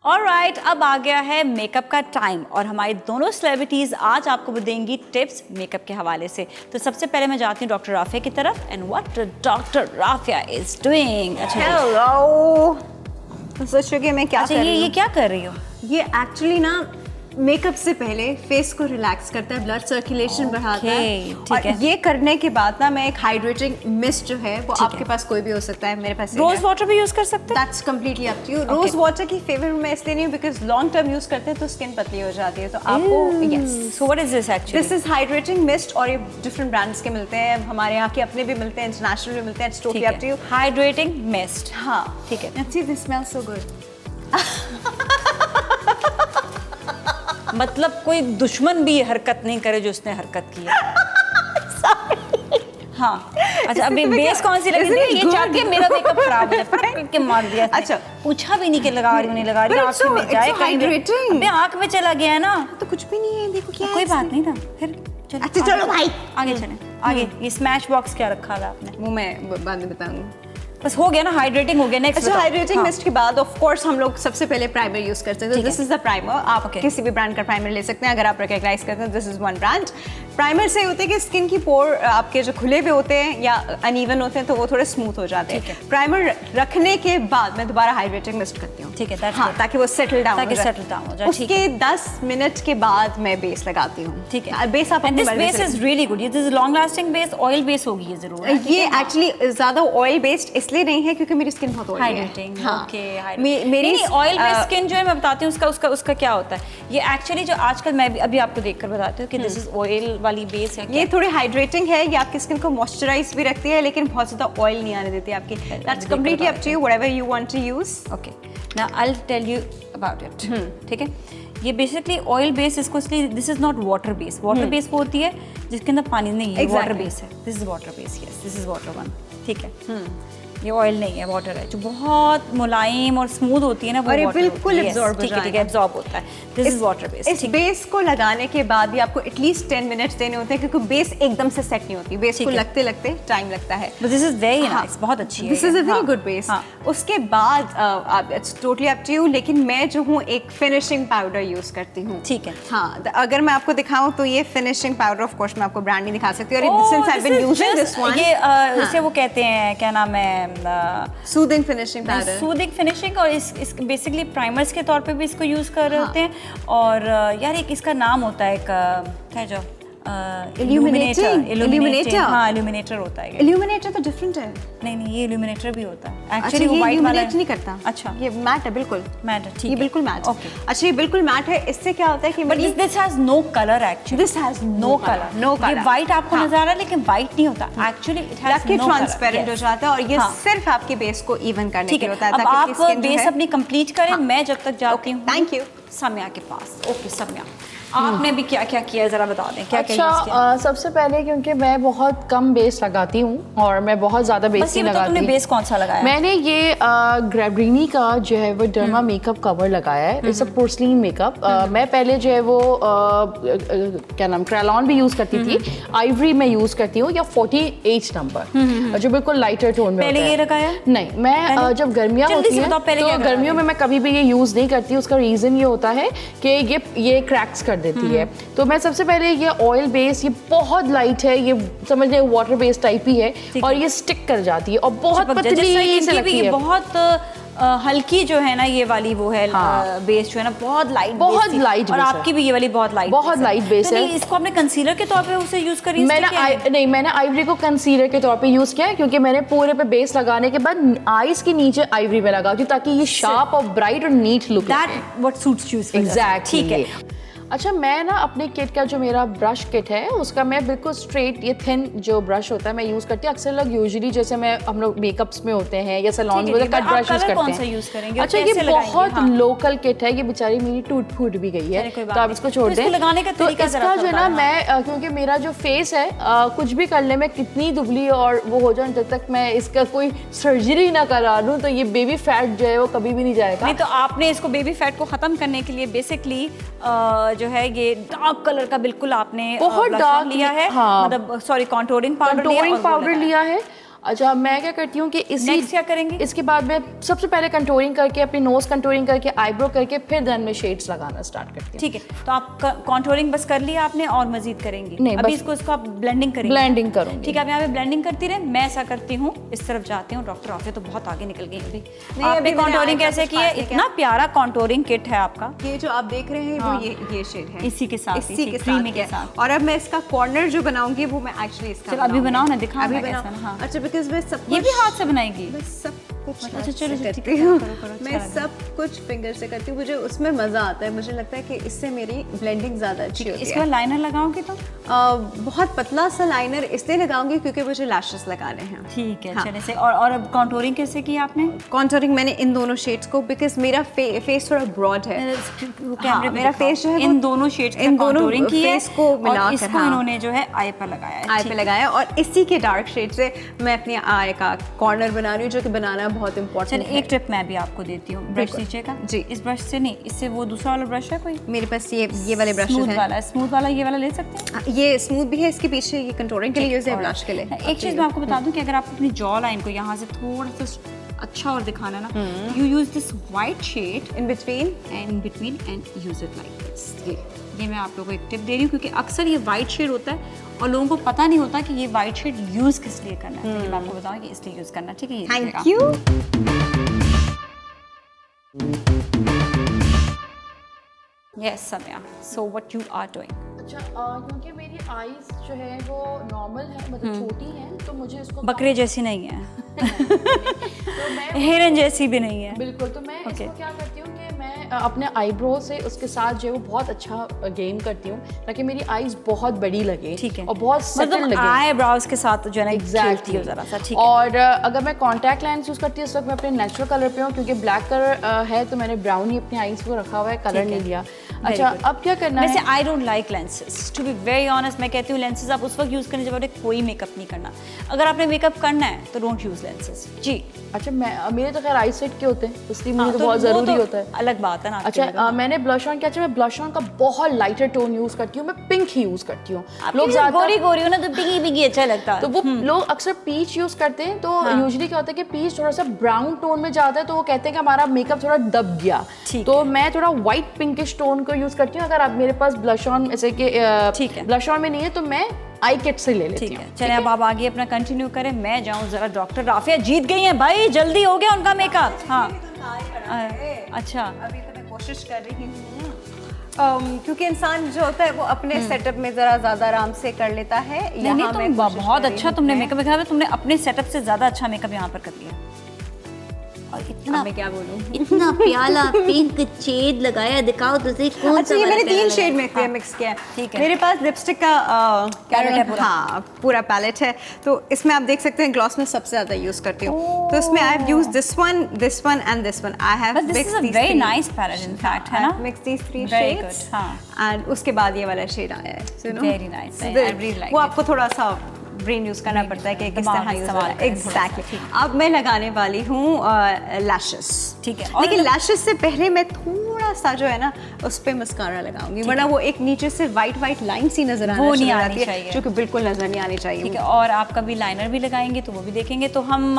ऑलराइट अब आ गया है मेकअप का टाइम और हमारी दोनों सेलिब्रिटीज आज आपको देंगी टिप्स मेकअप के हवाले से तो सबसे पहले मैं जाती हूँ डॉक्टर राफिया की तरफ and what doctor Rafia is doing अच्छा हेलो सोच रही हूँ कि मैं क्या अच्छा कर रही ये हूँ क्या कर रही हो ये एक्चुअली ना मेकअप से पहले फेस को रिलैक्स करता है ब्लड सर्कुलेशन बढ़ाता है ठीक और है। ये करने के बाद ना मैं एक हाइड्रेटिंग मिस्ट जो है वो आपके पास कोई भी हो सकता है मेरे पास रोज वाटर भी यूज कर सकते हैं that's completely up to you rose water की फेवरेट मैं इसलिए नहीं हूँ बिकॉज लॉन्ग टर्म यूज करते हैं तो स्किन पतली हो जाती है तो आपको yes so what is this actually this is hydrating mist और ये डिफरेंट ब्रांड्स के मिलते हैं हमारे यहाँ के अपने भी मिलते हैं इंटरनेशनल भी मिलते हैं it's totally up to you hydrating mist हाँ ठीक है see this smells so good मतलब कोई दुश्मन भी ये हरकत नहीं करे जो उसने हरकत की है हाँ अच्छा अभी बेस कौन सी लगी Isn't थी it ये good? चाहती है मेरा मेकअप खराब हो जाए फटाक करके मार दिया इसने। अच्छा। पूछा भी नहीं कि लगा रही हूँ नहीं लगा रही But आँख it's so- में जाए it's so कहीं भी। hydrating. अबे आँख में चला गया है ना तो कुछ भी नहीं है देखो क्या कोई है बात नहीं था फिर चलो अच्छा, चलो भाई। आगे चले आगे ये स्मैश बॉक्स क्या रखा है आपने वो मैं बाद में बताऊंगी बस हो गया ना हाइड्रेटिंग हो गया नेक्स्ट अच्छा हाइड्रेटिंग मिस्ट के बाद ऑफ कोर्स हम लोग सबसे पहले प्राइमर यूज करते हैं तो ठीक है। दिस इज द प्राइमर आप Okay. किसी भी ब्रांड का प्राइमर ले सकते हैं अगर आप रिकॉग्नाइज करते हैं this is one brand primer से होते हैं कि स्किन की पोर आपके जो खुले हुए होते हैं या अनइवन होते हैं तो वो थोड़े स्मूथ हो जाते ठीक हैं है। प्राइमर रखने के बाद मैं दोबारा हाइड्रेटिंग मिस्ट करती हूँ ठीक है, that's हाँ good. ताकि वो सेटल डाउन ताकि settle down हो जाए, ठीक उसके 10 मिनट के बाद मैं बेस लगाती हूँ ठीक है बेस आप एंड अपनी दिस मर्जी बेस से is really good this is long lasting base oil base होगी ये जरूर है? ये एक्चुअली ज्यादा ऑयल बेस्ड इसलिए नहीं है क्योंकि मेरी स्किन बहुत ऑयली है हाइड्रेटिंग हाँ। ओके मेरी ऑयल बेस्ड स्किन जो है मैं बताती हूँ उसका क्या होता है ये एक्चुअली जो आजकल मैं भी अभी आपको देखकर बताती हूँ कि दिस इज ऑयल वाली बेस है ये थोड़ी हाइड्रेटिंग है ये आपकी स्किन को मॉइस्चराइज भी रखती है लेकिन बहुत ज्यादा ऑयल नहीं आने देती आपकी that's completely up to you whatever you want to use okay now I will tell you about it ठीक है ये बेसिकली ऑयल बेस इसको इसलिए this is not water base water base वो होती है जिसके अंदर पानी नहीं है वाटर Exactly. बेस है this is water base yes this is water one ठीक है ये ऑयल नहीं है वाटर है जो बहुत मुलायम और स्मूथ होती है ना वो और ये water बिल्कुल होती है। Yes, absorb हो ठीक है जाएगा। एब्जॉर्ब होता है दिस इज वाटर बेस इस बेस को लगाने के बाद भी आपको एटलीस्ट 10 मिनट्स देने होते हैं क्योंकि बेस एकदम से सेट नहीं होती बेस ठीक को है। लगते लगते टाइम लगता है but this is very nice बहुत अच्छी है दिस इज अ वेरी हाँ, गुड बेस हाँ उसके बाद it's totally up to you लेकिन मैं जो हूँ एक फिनिशिंग पाउडर यूज करती हूँ ठीक है हाँ अगर मैं आपको दिखाऊं तो ये फिनिशिंग पाउडर ऑफ कोर्स मैं आपको ब्रांड नहीं दिखा सकती और Oh, since I this been is using just- this one ये इसे वो कहते हैं क्या नाम है soothing finishing powder soothing finishing और इस बेसिकली प्राइमर्स के तौर पे भी इसको यूज़ कर रहे होते हैं और यार एक इसका नाम होता है एक ठहर जाओ Illuminator? हाँ, illuminator होता है ये। इल्यूमिनेटर तो डिफरेंट है। नहीं, ये illuminator भी होता है। अच्छा, Actually वो ये white वाला illuminate नहीं करता। अच्छा, ये मैट है बिल्कुल। मैट है, ठीक ये है। बिल्कुल मैट है। Okay. अच्छा, ये बिल्कुल मैट है। इससे क्या होता है कि But this has no color actually. This has no color. No ये color. white आपको हाँ। नजर आ रहा है लेकिन white नहीं होता। Actually it has ताकि no color. ट्रांसपेरेंट हो Yes. जाता है और ये हाँ। सिर्फ आपके बेस को इवन करने ठीक के है, लिए होता है अब ताकि आप आपकी skin जो बेस है- अपनी कंप्लीट करें। मैं जब तक जाती हूँ Thank you. सम्या के पास। ओके सम्या, आपने भी क्या क्या किया जरा बता दें। क्या क्या यूज़ अच्छा किया? सबसे पहले क्योंकि मैं बहुत कम बेस लगाती हूँ और मैं बहुत ज़्यादा बेस बस ये नहीं बताओ तुमने लगाती। बेस कौन सा लगाया? मैंने ये ग्रेबरिनी का जो है वो डर्मा मेकअप कवर लगाया है। It's a porcelain makeup. मैं पहले जो है वो क्या नाम क्रेलॉन भी यूज़ करती थी, आइवरी में यूज़ करती हूँ या 48 नंबर जो बिल्कुल लाइटर टोन में पहले होता ये है। लगाया? नहीं, मैं पहले? जब गर्मियाँ जल्दी होती से हैं बताओ, पहले क्या तो लगाया? गर्मियों में मैं कभी भी ये यूज़ नहीं करती। उसका रीज़न ये होता है कि ये क्रैक्स कर देती है। तो मैं सबसे पहले ये ऑयल बेस, ये बहुत लाइट है, ये समझ लें वाटर बेस टाइप ही है और ये स्टिक कर जाती है और बहुत चिपक जाए। जैसे पतली से इनकी भी लगती है। बहुत हल्की जो है ना ये वाली वो है बेस जो है ना बहुत लाइट बहुत light और base आपकी भी ये वाली बहुत लाइट बहुत light base है। इसको आपने कंसीलर के तौर पे उसे यूज करी? मैंने आइवरी को कंसीलर के तौर पे यूज किया है क्योंकि मैंने पूरे पे बेस लगाने के बाद आईज के नीचे आइवरी में लगाती हूँ ताकि ये शार्प और ब्राइट और neat look that what suits you exactly. ठीक है। अच्छा, मैं ना अपने किट का जो मेरा ब्रश किट है उसका मैं बिल्कुल स्ट्रेट ये थिन जो ब्रश होता है मैं यूज़ करती हूँ। अक्सर लोग यूजुअली जैसे हम लोग मेकअप्स में होते हैं या सैलून में कट ब्रश यूज़ करते हैं। यूज करेंगे? अच्छा, ये बहुत लोकल किट है। ये बेचारी मेरी टूट फूट भी गई है तो आप इसको छोड़ दें। लगाने का तो तरीका इसका जो है ना मैं क्योंकि मेरा जो फेस है कुछ भी कर ले, मैं कितनी दुबली और वो हो जाऊँ, जब तक मैं इसका कोई सर्जरी ना करा लूँ तो ये बेबी फैट जो है वो कभी भी नहीं जाएगा। नहीं, तो आपने इसको बेबी फैट को खत्म करने के लिए बेसिकली जो है ये डार्क कलर का बिल्कुल आपने बहुत blush डार्क लिया है। हाँ। मतलब सॉरी कंटूरिंग पाउडर लिया है। अच्छा, मैं क्या करती हूँ कि Next क्या करेंगे? इसके बाद मैं सबसे पहले कंटूरिंग करके अपनी नोज कंटूरिंग करके आईब्रो करके फिर देन में शेड्स लगाना स्टार्ट करती हूँ। ठीक है, तो आप कंटूरिंग बस कर लिया आपने और मजीद करेंगी? नहीं, अभी बस इसको आप ब्लेंडिंग करेंगे? ब्लेंडिंग करूँगी। ठीक है, आप यहाँ पे ब्लेंडिंग करती रहे, मैं ऐसा करती हूँ, इस तरफ जाती हूँ। डॉक्टर ऑफे तो बहुत आगे निकल गई अभी। आपने अभी मैंने कंटूरिंग आया कैसे था की है? कुछ इतना प्यारा कंटूरिंग किट है आपका। ये जो आप देख रहे हैं वो ये शेड है इसी के साथ, इसी के creamy के साथ साथ। और अब मैं इसका कॉर्नर जो बनाऊंगी वो मैं एक्चुअली इसका चलो अभी बनाओ ना, दिखाओ अभी ना कैसा बनाओ। ना, हाँ। अच्छा, बिकॉज मैं सब ये भी हाथ से बनाएगी? मैं सब कुछ अच्छा, हाथ चलो, से ठीक करती है, हूँ। करो, करो, अच्छा मैं लगा। सब कुछ फिंगर से करती हूँ, मुझे उसमें मज़ा आता है। मुझे लगता है कि इससे मेरी ब्लेंडिंग ज़्यादा अच्छी होती इसके है। बाद लाइनर लगाओगे तो? बहुत पतला सा लाइनर इसलिए लगाऊंगी क्योंकि मुझे लैशेस लगाने हैं। ठीक है, हाँ। चले से। और अब कंटूरिंग कैसे की आपने? कॉन्टूरिंग मैंने इन दोनों शेड्स को, बिकॉज मेरा फेस थोड़ा ब्रॉड है। कैमरे मेरा face जो है इन वो- दोनों शेड्स इन दोनों कंटूरिंग की है face को मिलाकर, और इसको हाँ। इन्होंने जो है आई पर लगाया है। आई ठीक पे है। लगाया और इसी के डार्क शेड से मैं अपनी आई का कॉर्नर बना रही हूँ, जो कि बनाना बहुत इंपॉर्टेंट चलिए है। एक टिप मैं भी आपको देती हूँ। ब्रश बिल्कुल। लीजिएगा जी। इस ब्रश से नहीं, इससे वो दूसरा वाला ब्रश है कोई मेरे पास ये वाले ब्रशेस स्मूथ हैं। वाला, स्मूथ वाला ये वाला ले सकते हैं। ये स्मूथ भी है, इसके पीछे ये कंटूरिंग के लिए यूज है, और ब्लश के लिए। एक चीज़ मैं आपको बता दूं कि अगर आप अपनी जॉ लाइन को यहाँ से थोड़ा सा अच्छा और दिखाना है ना, you use this white shade in between in between and use it like this. ये मैं आप लोगों को एक टिप दे रही हूँ क्योंकि अक्सर ये वाइट शेड होता है और लोगों को पता नहीं होता कि ये वाइट शेड यूज किस लिए करना है। तो मैं आपको बताऊँ कि इसलिए यूज करना है। ठीक है, thank you. Yes Samya, so what you are doing? अच्छा, क्योंकि मेरी आईज जो है वो नॉर्मल है, मतलब छोटी हैं, तो मुझे इसको बकरे जैसी नहीं है, तो मैं हिरन जैसी भी नहीं है। बिल्कुल, तो मैं इसको क्या करती हूँ कि मैं अपने आईब्रो से उसके साथ जो है वो बहुत अच्छा गेम करती हूँ ताकि मेरी आईज बहुत बड़ी लगे। ठीक है, और बहुत सेटल मतलब लगे। आई ब्राउज के साथ जो है ना खेलती हो Exactly. जरा सा। ठीक है। और अगर मैं कॉन्टैक्ट लेंस यूज़ करती हूँ इस वक्त मैं अपने नेचुरल कलर पे हूँ क्योंकि ब्लैक कलर है तो मैंने ब्राउन ही अपनी आईज को रखा हुआ है, कलर नहीं लिया। अच्छा, अब क्या करना वैसे है? I don't like lenses, to be very honest. मैं कहती हूँ लेंसेज आप उस वक्त यूज़ करने जब आपने कोई मेकअप नहीं करना। अगर आपने मेकअप करना है तो डोंट यूज़ लेंसेज। जी अच्छा, मेरे तो खैर आई सेट के होते हैं इसलिए मुझे हाँ, तो बहुत वो ज़रूरी तो होता है। अलग बात है ना आपके लिए। अच्छा, मैंने ब्लश ऑन किया। अच्छा, मैं ब्लश ऑन का बहुत लाइटर टोन यूज़ करती हूँ, मैं पिंक ही यूज़ करती हूँ। लोग गोरी गोरी हो ना तो पिंकी पिंकी अच्छा लगता है। तो वो लोग अक्सर पीच यूज़ करते हैं तो यूजुअली क्या होता है कि पीच थोड़ा सा ब्राउन टोन में जाता है तो वो कहते हैं कि हमारा मेकअप थोड़ा दब गया। तो मैं थोड़ा वाइट पिंकिश टोन को यूज़ करती हूँ। अगर आप मेरे पास ब्लश ऑन ऐसे कि ठीक है, ब्लश ऑन में नहीं है तो मैं आई किट से ले लेती हूँ। ठीक है, चलिए अब आप आगे अपना कंटिन्यू करें, मैं जाऊँ जरा। डॉक्टर राफिया जीत गई हैं भाई, जल्दी हो गया उनका मेकअप। हाँ अच्छा, अभी तो मैं कोशिश कर रही हूँ। क्योंकि इंसान जो होता है वो अपने सेटअप में ज़रा ज़्यादा आराम से कर लेता है। नहीं नहीं, तुम बहुत अच्छा तुमने मेकअप दिखाया है, तुमने अपने सेटअप से ज़्यादा अच्छा मेकअप यहाँ पर कर लिया। और इतना मैं क्या बोलूँ। इतना प्याला पिंक शेड लगाया, दिखाओ तुझे कौन सा अच्छा, ये वाला मैंने प्याला 3 लगा? शेड में हाँ, मिक्स किया है। ठीक है। मेरे पास लिपस्टिक का Palette है पूरा। हाँ पूरा पैलेट है। तो इसमें आप देख सकते हैं ग्लॉस में सबसे ज़्यादा यूज़ करती हूँ। तो इसमें I have used this one and this one. I have But this is a very nice palette in fact, है ना? Mix these 3 Very shades good, हाँ। एंड उसके बाद ये वाला शेड आया है। So, you know, Very nice, I really like वो it. आपको थोड़ा सा ब्रेन यूज़ करना पड़ता है कि किस दिमाग तरह यूज़ इस्तेमाल करना है। करें थोड़ा सा, एग्जैक्टली। अब मैं लगाने वाली हूँ लैशेस। ठीक है, और लेकिन लैशेस से पहले मैं थोड़ा सा जो है ना उस पे मस्कारा लगाऊंगी, वरना वो एक नीचे से वाइट लाइन सी नजर आना वो नहीं शुरू हो आनी जाती है, चाहिए। जो कि बिल्कुल नजर नहीं आनी चाहिए। ठीक है, और आप कभी लाइनर भी लगाएंगे तो वो भी देखेंगे। तो हम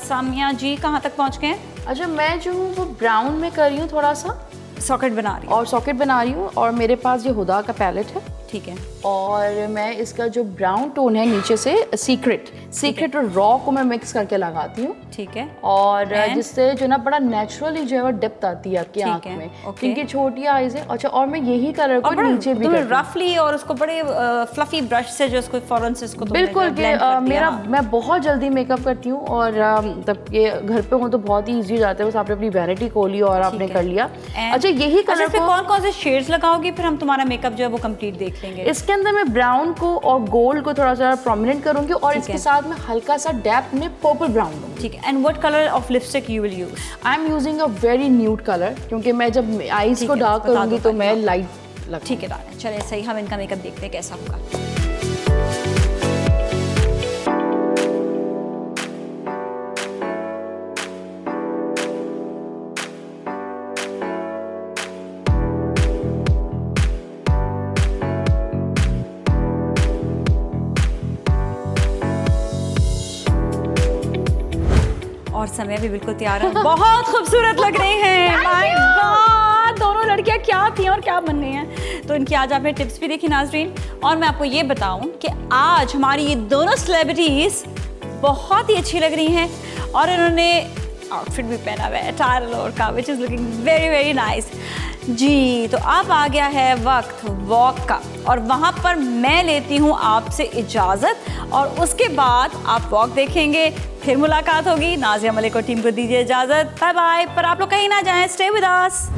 सामिया जी कहाँ तक पहुँच गए हैं? अच्छा, मैं जो हूँ वो ब्राउन में कर रही हूँ थोड़ा सा, सॉकेट बना रही और सॉकेट बना रही हूँ। और मेरे पास ये हुदा का पैलेट है, ठीक है। और मैं इसका जो ब्राउन टोन है नीचे से सीक्रेट और रॉ को मैं मिक्स करके लगाती हूँ। ठीक है, और And? जिससे जो ना बड़ा नेचुरली जो है वो डेप्थ आती है आपकी ठीक आंख है, में, okay. क्योंकि छोटी आईज है। अच्छा, और मैं यही कलर को नीचे भी करती हूँ। रफली और उसको बड़े फ्लफी ब्रश से जो उसको फौरन से उसको तुमने बिल्कुल जो कि blend कर दिया, मेरा हाँ। मैं बहुत जल्दी मेकअप करती हूँ, और तब ये घर पे हूँ तो बहुत ही इजी हो जाता है। बस आपने अपनी वैनिटी खोली और आपने कर लिया। And? अच्छा, यही अच्छा, कलर इसमें को कौन कौन से शेड्स लगाओगी, फिर हम तुम्हारा मेकअप जो है वो कंप्लीट देख लेंगे। इसके अंदर मैं ब्राउन को और गोल्ड को थोड़ा सा प्रोमिनेंट करूंगी, और ठीक इसके है। साथ में हल्का सा डेप्थ में पर्पल ब्राउन दूंगी। ठीक है, and what colour of lipstick you will use? I am using a very nude colour, क्योंकि मैं जब आईज ठीक को है, डार्क बता दो करूंगी तो भाई, मैं हाँ। लाइट लग। ठीक है डालें, चलिए सही, हम इनका मेकअप देखते हैं कैसा होगा। और समय भी बिल्कुल तैयार है, बहुत खूबसूरत लग रहे हैं। माय गॉड, दोनों लड़कियां क्या थी और क्या बन गई हैं। तो इनकी आज आपने टिप्स भी देखी नाजरीन, और मैं आपको ये बताऊं कि आज हमारी ये दोनों सेलिब्रिटीज बहुत ही अच्छी लग रही हैं, और इन्होंने आउटफिट भी पहना हुआ है अटायर लोअर का, which is looking very very nice जी। तो अब आ गया है वक्त वॉक का, और वहाँ पर मैं लेती हूँ आपसे इजाज़त, और उसके बाद आप वॉक देखेंगे, फिर मुलाकात होगी। नाज़िया मलिक और टीम को दीजिए इजाज़त, बाय बाय। पर आप लोग कहीं ना जाएं, स्टे विद अस।